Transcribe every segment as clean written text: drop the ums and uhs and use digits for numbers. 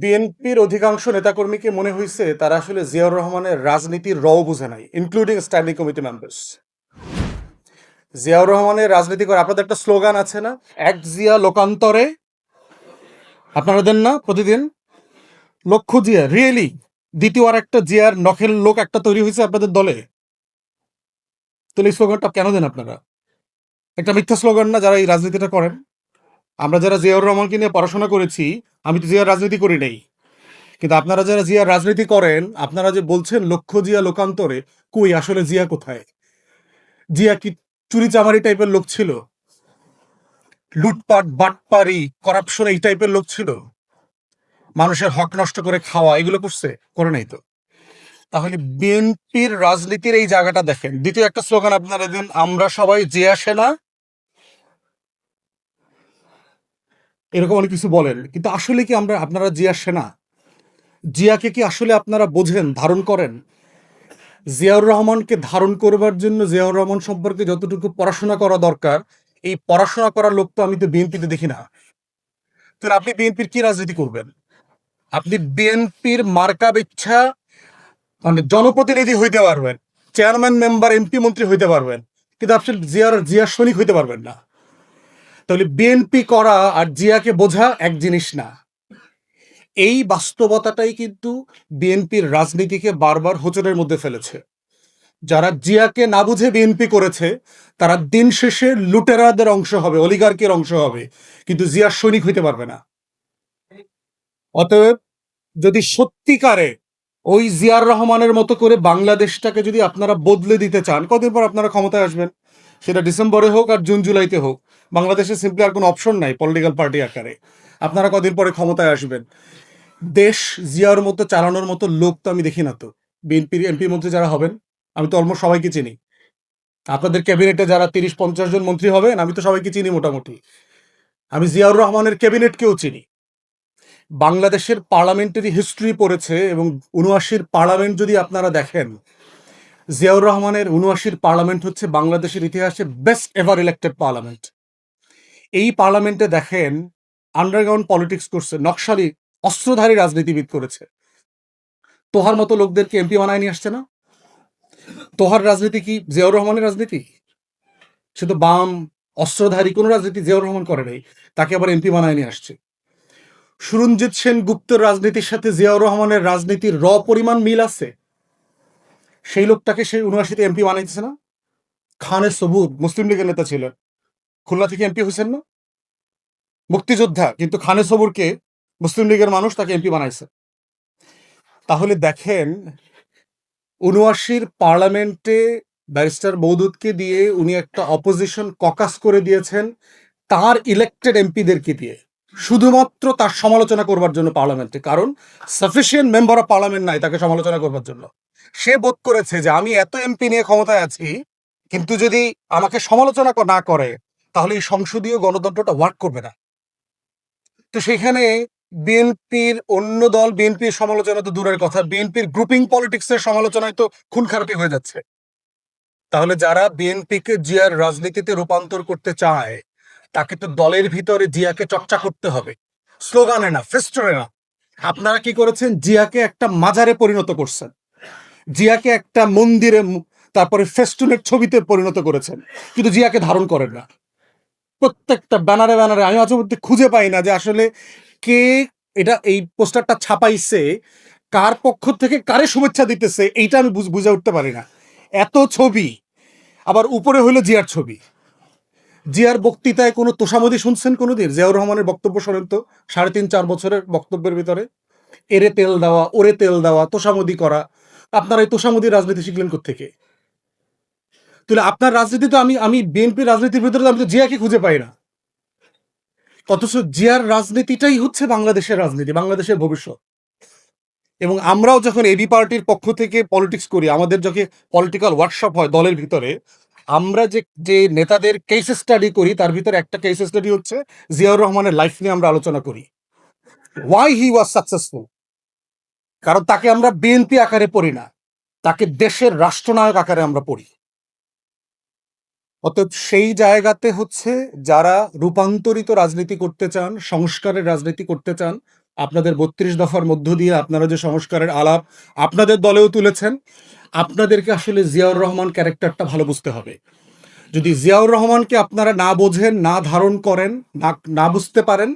বিএনপির অধিকাংশ নেতাকর্মীকে মনে হয়েছে তারা আসলে জিয়াউর রহমানের রাজনীতির বুঝে নাই, including standing committee members. Ziaur রহমানের রাজনীতি করে আপনাদের একটা স্লোগান আছে না, এক জিয়া লোকান্তরে, আপনারা দেন না প্রতিদিন? লক্ষ জিয়া, রিয়েলি দ্বিতীয় আর একটা জিয়ার নখের লোক একটা তৈরি হয়েছে আপনাদের দলে? তাহলে এই স্লোগানটা কেন দেন আপনারা? একটা মিথ্যা স্লোগান না যারা এই রাজনীতিটা করেন? আমরা যারা জিয়াউর রহমানকে নিয়ে পড়াশোনা করেছি, আমি তো জিয়ার রাজনীতি করি নাই, কিন্তু আপনারা যারা জিয়ার রাজনীতি করেন, আপনারা যে বলছেন লক্ষ জিয়া লোকান্তরে, কই আসলে জিয়া কোথায়? জিয়া কি চুরি চামারি টাইপের লোক ছিল? লুটপাট বাটপারি করাপশন এই টাইপের লোক ছিল? মানুষের হক নষ্ট করে খাওয়া এগুলো করছে? করে নাই তো। তাহলে বিএনপির রাজনীতির এই জায়গাটা দেখেন। দ্বিতীয় একটা স্লোগান আপনারা দেন, আমরা সবাই জিয়া সেনা, এরকম অনেক কিছু বলেন, কিন্তু আসলে কি আপনারা জিয়া সেনা? জিয়াকে কি আসলে আপনারা বোঝেন, ধারণ করেন? জিয়াউর রহমানকে ধারণ করবার জন্য জিয়াউর রহমান সম্পর্কে যতটুকু পড়াশোনা করা দরকার, এই পড়াশোনা করার লোক তো আমি তো বিএনপিতে দেখি না। তাহলে আপনি বিএনপির কি রাজনীতি করবেন? আপনি বিএনপির মার্কা বিচ্ছা মানে জনপ্রতিনিধি হইতে পারবেন, চেয়ারম্যান মেম্বার এমপি মন্ত্রী হইতে পারবেন, কিন্তু আপনি জিয়ার সৈনিক হইতে পারবেন না। তাহলে বিএনপি করা আর জিয়াকে বোঝা এক জিনিস না। এই বাস্তবতাটাই কিন্তু বিএনপির রাজনীতিকে বারবার হোঁচটের মধ্যে ফেলেছে। যারা জিয়াকে না বুঝে বিএনপি করেছে, তারা দিন শেষে লুটেরাদের অংশ হবে, অলিগার্কের অংশ হবে, কিন্তু জিয়ার সৈনিক হইতে পারবে না। অতএব যদি সত্যিকারে ওই জিয়ার রহমানের মতো করে বাংলাদেশটাকে যদি আপনারা বদলে দিতে চান, কদিন পর আপনারা ক্ষমতায় আসবেন, সেটা ডিসেম্বরে হোক আর জুন জুলাইতে হোক, বাংলাদেশে সিম্পলি আর কোনো অপশন নাই পলিটিক্যাল পার্টি আকারে। আপনারা কদিন পরে ক্ষমতায় আসবেন, দেশ জিয়ার মতো চালানোর মতো লোক তো আমি দেখি না। তো বিএনপির এমপি মন্ত্রী যারা হবেন, আমি তো অলমোস্ট সবাইকে চিনি। আপনাদের ক্যাবিনেটে যারা 30-50 জন মন্ত্রী হবেন, আমি তো সবাইকে চিনি মোটামুটি। আমি জিয়াউর রহমানের ক্যাবিনেটকেও চিনি। বাংলাদেশের পার্লামেন্টারি হিস্ট্রি পড়েছে, এবং ৭৯-র পার্লামেন্ট যদি আপনারা দেখেন, জিয়াউর রহমানের ৭৯-র পার্লামেন্ট হচ্ছে বাংলাদেশের ইতিহাসে বেস্ট এভার ইলেক্টেড পার্লামেন্ট। এই পার্লামেন্টে দেখেন আন্ডারগ্রাউন্ড পলিটিক্স করছে, নকশালি অস্ত্রধারী রাজনীতিবিদ করেছে। তোহার মতো লোকদেরকে এমপি বানায় নিয়ে আসছে না? তোহার রাজনীতি কি জিয়াউর রহমানের রাজনীতি? সে তো বাম অস্ত্রধারী কোনো রাজনীতি জিয়াউর রহমান করে নাই, তাকে আবার এমপি বানায় নিয়ে আসছে। সুরঞ্জিত সেন গুপ্তের রাজনীতির সাথে জিয়াউর রহমানের রাজনীতির পরিমাণ মিল আছে। সেই লোকটাকে সেই ৭৯-তে এমপি বানাইছে না? খানে সবুর মুসলিম লীগের নেতা ছিলেন, খুলনা থেকে এমপি হয়েছেন না? মুক্তিযোদ্ধা, কিন্তু খানে সবুরকে মুসলিম লীগের মানুষ তাকে এমপি বানাইছে। তাহলে দেখেন ৭৯-র পার্লামেন্টে ব্যারিস্টার মওদুদকে দিয়ে উনি একটা অপোজিশন ককাস করে দিয়েছেন তার ইলেক্টেড এমপিদেরকে দিয়ে, শুধুমাত্র তার সমালোচনা করবার জন্য পার্লামেন্টে। কারণ সাফিসিয়েন্ট মেম্বার অফ পার্লামেন্ট নাই তাকে সমালোচনা করবার জন্য। সে বোধ করেছে যে আমি এত এমপি নিয়ে ক্ষমতায় আছি, কিন্তু যদি আমাকে সমালোচনা না করে, তাহলে এই সংসদীয় গণতন্ত্রটা ওয়ার্ক করবে না। তো সেখানে বিএনপির অন্য দল, বিএনপির সমালোচনা তো দূরের কথা, বিএনপির গ্রুপিং পলিটিক্সের সমালোচনায় তো খুন খারাপি হয়ে যাচ্ছে। তাহলে যারা বিএনপিকে জিয়ার রাজনীতিতে রূপান্তর করতে চায়, তাকে তো দলের ভিতরে জিয়াকে চর্চা করতে হবে, স্লোগানে না, ফেস্টনে না। আপনারা কি করেছেন? জিয়াকে একটা মাজারে পরিণত করছেন, জিয়াকে একটা মন্দিরে, তারপরে ফেস্টুনের ছবিতে পরিণত করেছেন, কিন্তু জিয়াকে ধারণ করেন না। প্রত্যেকটা ব্যানারে ব্যানারে আমি মাঝে মধ্যে খুঁজে পাই না যে আসলে কে এটা এই পোস্টারটা ছাপাইছে, কার পক্ষ থেকে কারে শুভেচ্ছা দিতেছে, এইটা আমি বুঝে উঠতে পারি না। এত ছবি, আবার উপরে হইলো জিয়ার ছবি। জিয়ার বক্তৃতায় কোনো তোষামদি শুনছেন কোনোদিন? জিয়াউর রহমানের বক্তব্য শোনেন তো, ৩.৫-৪ বছরের বক্তব্যের ভিতরে এরে তেল দেওয়া, ওরে তেল দেওয়া, তোষামদি করা। আপনারা এই তোষামদির রাজনীতি শিখলেন কোত্থেকে? তাহলে আপনার রাজনীতি তো আমি আমি বিএনপির রাজনীতির ভিতরে তো আমি তো জিয়াকে খুঁজে পাই না। অথচ জিয়ার রাজনীতিটাই হচ্ছে বাংলাদেশের রাজনীতি, বাংলাদেশের ভবিষ্যৎ। এবং আমরাও যখন এবি পার্টির পক্ষ থেকে পলিটিক্স করি, আমাদের যখন পলিটিক্যাল ওয়ার্কশপ হয় দলের ভিতরে, আমরা যে যে নেতাদের কেস স্টাডি করি, তার ভিতরে একটা কেস স্টাডি হচ্ছে জিয়াউর রহমানের লাইফ নিয়ে আমরা আলোচনা করি। Why he was successful? কারণ তাকে আমরা বিএনপি আকারে পড়ি না, তাকে দেশের রাষ্ট্রনায়ক আকারে আমরা পড়ি। অতএব সেই জায়গাতে হচ্ছে যারা রূপান্তরিত রাজনীতি করতে চান, সংস্কারের রাজনীতি করতে চান, আপনাদের ৩২ দফার মধ্য দিয়ে আপনারা যে সংস্কারের আলাপ আপনাদের দলেও তুলেছেন, আপনাদেরকে আসলে জিয়াউর রহমান ক্যারেক্টারটা ভালো বুঝতে হবে। যদি জিয়াউর রহমানকে আপনারা না বোঝেন, না ধারণ করেন, না বুঝতে পারেন,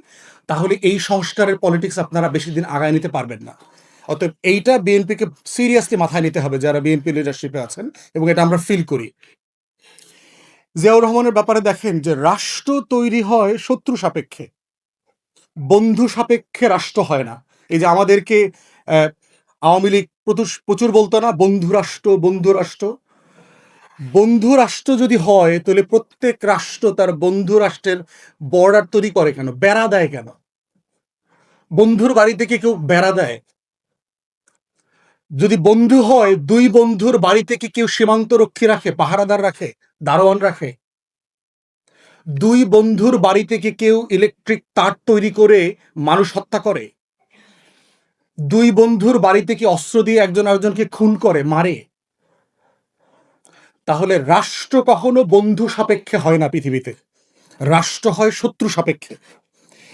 তাহলে এই সংস্কারের পলিটিক্স আপনারা বেশি দিন আগায় নিতে পারবেন না। অতএব এইটা বিএনপিকে সিরিয়াসলি মাথায় নিতে হবে, যারা বিএনপি লিডারশিপে আছেন, এবং এটা আমরা ফিল করি। জিয়াউর রহমানের ব্যাপারে দেখেন যে রাষ্ট্র তৈরি হয় শত্রু সাপেক্ষে, বন্ধু সাপেক্ষে রাষ্ট্র হয় না। এই যে আমাদেরকে আওয়ামী লীগ প্রচুর বলতো না, বন্ধু রাষ্ট্র, বন্ধু রাষ্ট্র। বন্ধু রাষ্ট্র যদি হয়, তাহলে প্রত্যেক রাষ্ট্র তার বন্ধু রাষ্ট্রের বর্ডার তৈরি করে কেন, বেড়া দেয় কেন? বন্ধুর বাড়ি থেকে কেউ বেড়া দেয়? যদি বন্ধু হয়, দুই বন্ধুর বাড়ি থেকে কেউ সীমান্ত রক্ষী রাখে, পাহারাদার রাখে, দারোয়ান রাখে? দুই বন্ধুর বাড়ি থেকে কেউ ইলেকট্রিক তার তৈরি করে মানুষ হত্যা করে? দুই বন্ধুর বাড়ি থেকে অস্ত্র দিয়ে একজন আরেকজনকে খুন করে, মারে? তাহলে রাষ্ট্র কখনো বন্ধু সাপেক্ষে হয় না পৃথিবীতে, রাষ্ট্র হয় শত্রু সাপেক্ষে।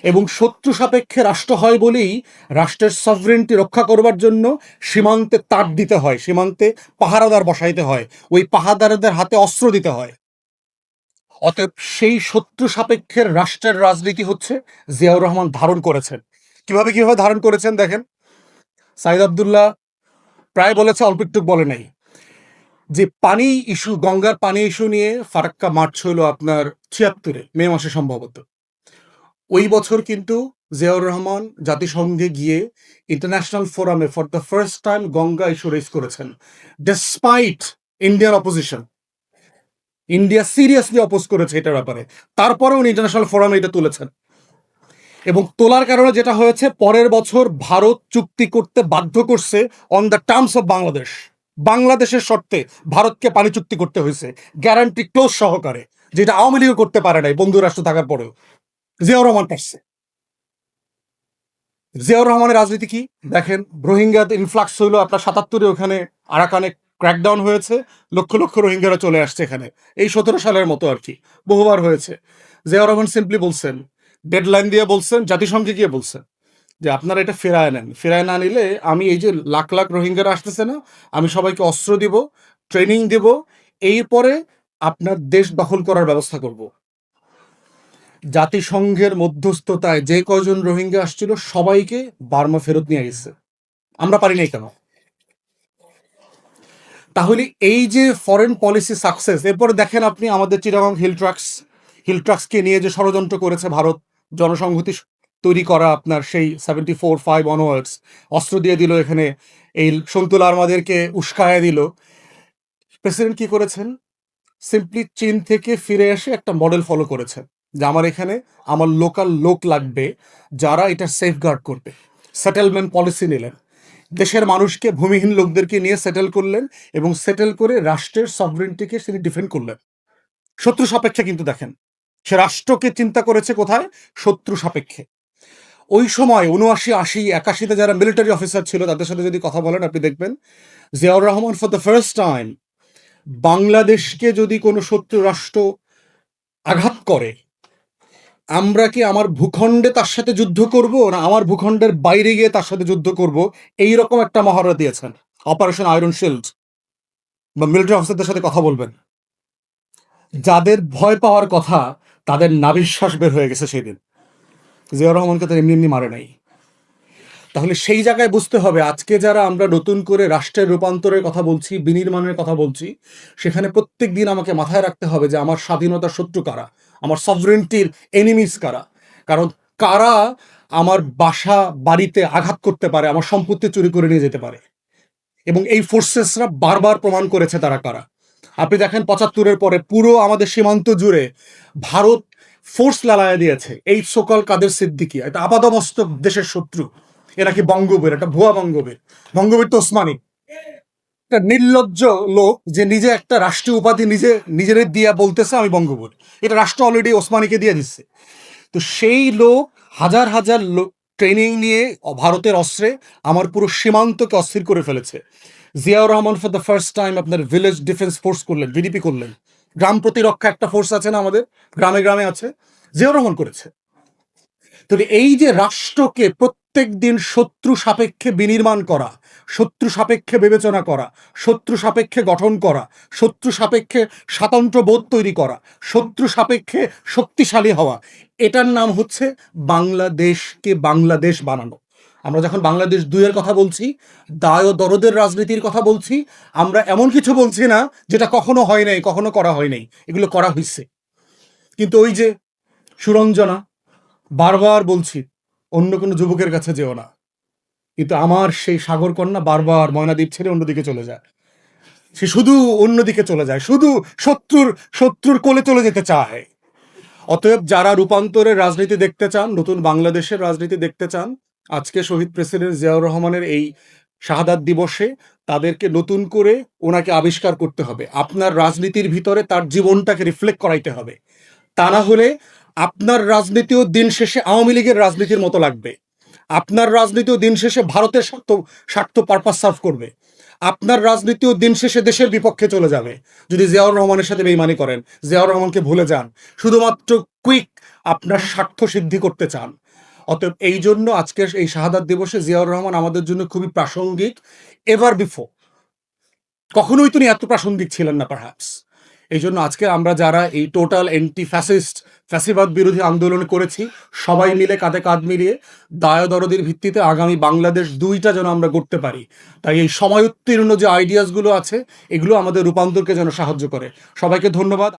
এবং শত্রু সাপেক্ষে রাষ্ট্র হয় বলেই রাষ্ট্রের সভরেন্টি রক্ষা করবার জন্য সীমান্তে তার দিতে হয়, সীমান্তে পাহারাদার বসাইতে হয়, ওই পাহারাদারদের হাতে অস্ত্র দিতে হয়। অতএব সেই শত্রু সাপেক্ষের রাষ্ট্রের রাজনীতি হচ্ছে জিয়াউর রহমান ধারণ করেছেন। কিভাবে ধারণ করেছেন দেখেন। সাইদ আব্দুল্লাহ প্রায় বলেছে, অল্প একটু বলে নাই, যে পানি ইস্যু, গঙ্গার পানি ইস্যু নিয়ে ফারাক্কা মার্চ হইল আপনার ৭৬-এ, মে মাসে সম্ভবত। ওই বছর কিন্তু জিয়াউর রহমান জাতিসংঘে গিয়ে ইন্টারন্যাশনাল ফোরামে for the first time Ganga issue raise করেছেন, despite Indian opposition. India seriously oppose করেছে এটার ব্যাপারে, তারপরে উনি ইন্টারন্যাশনাল ফোরামে এটা তুলেছেন। এবং তোলার কারণে যেটা হয়েছে, পরের বছর ভারত চুক্তি করতে বাধ্য করছে on the terms of Bangladesh. বাংলাদেশের শর্তে ভারতকে পানি চুক্তি করতে হয়েছে, গ্যারান্টি ক্লোজ সহকারে, যেটা আওয়ামী লীগও করতে পারে নাই বন্ধু রাষ্ট্র থাকার পরেও। জিয়াউর রহমান পারছে। জিয়াউর রহমানের রাজনীতি কি দেখেন। রোহিঙ্গাদের ইনফ্লাক্স হইলো আপনার ৭৭-এ, ওখানে আরাকানে ক্র্যাকডাউন হয়েছে, লক্ষ লক্ষ রোহিঙ্গারা চলে আসছে এখানে, এই ১৭ সালের মতো আর কি, বহুবার হয়েছে। জিয়াউর রহমান সিম্পলি বলছেন, ডেডলাইন দিয়ে বলছেন, জাতিসংঘে গিয়ে বলছেন যে আপনারা এটা ফেরায় নেন, ফেরায় না নিলে আমি এই যে লাখ লাখ রোহিঙ্গারা আসতেছে না, আমি সবাইকে অস্ত্র দিব, ট্রেনিং দিব, এরপরে আপনার দেশ দখল করার ব্যবস্থা করব। জাতিসংঘের মধ্যস্থতায় যে কয়জন রোহিঙ্গা আসছিল সবাইকে বার্মা ফেরত নিয়ে গেছে। আমরা পারি নাই কেন? তাহলে এই যে ফরেন পলিসি সাকসেস, এরপরে দেখেন আপনি আমাদের চিটাগং হিল ট্রাক্সকে নিয়ে যে ষড়যন্ত্র করেছে ভারত, জনসংহতি তৈরি করা আপনার সেই 74-5 অনওয়ার্ডস, অস্ত্র দিয়ে দিল এখানে, এই সন্তুল আর্মাদেরকে উস্কায় দিল। প্রেসিডেন্ট কি করেছেন? সিম্পলি চীন থেকে ফিরে এসে একটা মডেল ফলো করেছেন, যে আমার এখানে আমার লোকাল লোক লাগবে যারা এটা সেফগার্ড করবে। সেটেলমেন্ট পলিসি নিলেন, দেশের মানুষকে, ভূমিহীন লোকদেরকে নিয়ে সেটেল করলেন, এবং সেটেল করে রাষ্ট্রের সভরেন্টিকে তিনি ডিফেন্ড করলেন শত্রু সাপেক্ষে। কিন্তু দেখেন, সে রাষ্ট্রকে চিন্তা করেছে কোথায়? শত্রু সাপেক্ষে। ওই সময় ৭৯, ৮০, ৮১-তে যারা মিলিটারি অফিসার ছিল তাদের সাথে যদি কথা বলেন, আপনি দেখবেন Ziaur Rahman for the first time বাংলাদেশকে যদি কোনো শত্রু রাষ্ট্র আঘাত করে, আমরা কি আমার ভূখণ্ডে তার সাথে যুদ্ধ করব, না আমার ভূখণ্ডের বাইরে গিয়ে তার সাথে যুদ্ধ করব, এইরকম একটা মহড়া দিয়েছেন। Operation iron shield. বা মিলিটারি অফিসারদের সাথে কথা বলবেন, যাদের ভয় পাওয়ার কথা তাদের নাভিশ্বাস বের হয়ে গেছে সেদিন। জিয়াউর রহমানকে তো এমনি এমনি মারে নাই। তাহলে সেই জায়গায় বুঝতে হবে, আজকে যারা আমরা নতুন করে রাষ্ট্রের রূপান্তরের কথা বলছি, বিনির্মাণের কথা বলছি, সেখানে প্রত্যেক দিন আমাকে মাথায় রাখতে হবে যে আমার স্বাধীনতার শত্রু কারা, আমার সভরেন্টির এনিমিস কারা। কারণ কারা আমার বাসা বাড়িতে আঘাত করতে পারে, আমার সম্পত্তি চুরি করে নিয়ে যেতে পারে, এবং এই ফোর্সেসরা বারবার প্রমাণ করেছে তারা কারা। আপনি দেখেন ৭৫-এর পরে পুরো আমাদের সীমান্ত জুড়ে ভারত ফোর্স লাগায় দিয়েছে। এই সকল কাদের সিদ্দিকী এটা আপাদমস্তক দেশের শত্রু, এরা কি বঙ্গবীর, এটা ভুয়া বঙ্গবীর। বঙ্গবীর তো ওসমানী, একটা নির্লজ্জ লোক যে নিজে একটা রাষ্ট্রীয় উপাধি নিজের দিয়া বলতেছে আমি বঙ্গবীর। এটা রাষ্ট্র অলরেডি ওসমানীকে দিয়ে দিচ্ছে। তো সেই লোক হাজার হাজার লোক ট্রেনিং নিয়ে ভারতের অস্ত্রে আমার পুরো সীমান্তকে অস্থির করে ফেলেছে। Ziaur Rahman for the first time আপনার ভিলেজ ডিফেন্স ফোর্স করলেন, ভিডিপি করলেন। গ্রাম প্রতিরক্ষা একটা ফোর্স আছে না আমাদের, গ্রামে গ্রামে আছে, জিয়াউর রহমান করেছে। তবে এই যে রাষ্ট্রকে প্রত্যেক প্রত্যেক দিন শত্রু সাপেক্ষে বিনির্মাণ করা, শত্রু সাপেক্ষে বিবেচনা করা, শত্রু সাপেক্ষে গঠন করা, শত্রু সাপেক্ষে স্বাতন্ত্র্য বোধ তৈরি করা, শত্রু সাপেক্ষে শক্তিশালী হওয়া, এটার নাম হচ্ছে বাংলাদেশকে বাংলাদেশ বানানো। আমরা যখন বাংলাদেশ দুইয়ের কথা বলছি, দায় ও দরদের রাজনীতির কথা বলছি, আমরা এমন কিছু বলছি না যেটা কখনো হয় নাই, কখনো করা হয় নাই, এগুলো করা হয়েছে। কিন্তু ওই যে সুরঞ্জনা, বারবার বলছি অন্য কোনো যুবকের কাছে যেও না, কিন্তু আমার সেই সাগরকন্যা বারবার ময়নাদ্বীপ ছেড়ে অন্যদিকে চলে যায়। সে শুধু অন্যদিকে চলে যায়, শুধু শত্রুর কোলে চলে যেতে চায়। অতএব যারা রূপান্তরের রাজনীতি দেখতে চান, নতুন বাংলাদেশের রাজনীতি দেখতে চান, আজকে শহীদ প্রেসিডেন্ট জিয়াউর রহমানের এই শাহাদাত দিবসে তাদেরকে নতুন করে ওনাকে আবিষ্কার করতে হবে। আপনার রাজনীতির ভিতরে তার জীবনটাকে রিফ্লেক্ট করাইতে হবে। তা না হলে আপনার রাজনীতিও দিন শেষে আওয়ামী লীগের রাজনীতির মতো লাগবে। আপনার রাজনীতিও দিন শেষে ভারতের স্বার্থ পারপাস সার্ভ করবে। আপনার রাজনীতিও দিন শেষে দেশের বিপক্ষে চলে যাবে যদি জিয়াউর রহমানের সাথে বেইমানি করেন, জিয়াউর রহমানকে ভুলে যান, শুধুমাত্র কুইক আপনার স্বার্থ সিদ্ধি করতে চান। অতএব এই জন্য আজকের এই শাহাদাত দিবসে জিয়াউর রহমান আমাদের জন্য খুবই প্রাসঙ্গিক। এভার বিফোর কখনোই তিনি এত প্রাসঙ্গিক ছিলেন না পারহ্যাপস। এই জন্য আজকে আমরা যারা এই টোটাল অ্যান্টি ফ্যাসিবাদ বিরোধী আন্দোলন করেছি, সবাই মিলে কাঁধে কাঁধ মিলিয়ে দায়-দরদের ভিত্তিতে আগামী বাংলাদেশ দুইটা যেন আমরা গড়তে পারি। তাই এই সময়োত্তীর্ণ যে আইডিয়াসগুলো আছে, এগুলো আমাদের রূপান্তরকে যেন সাহায্য করে। সবাইকে ধন্যবাদ।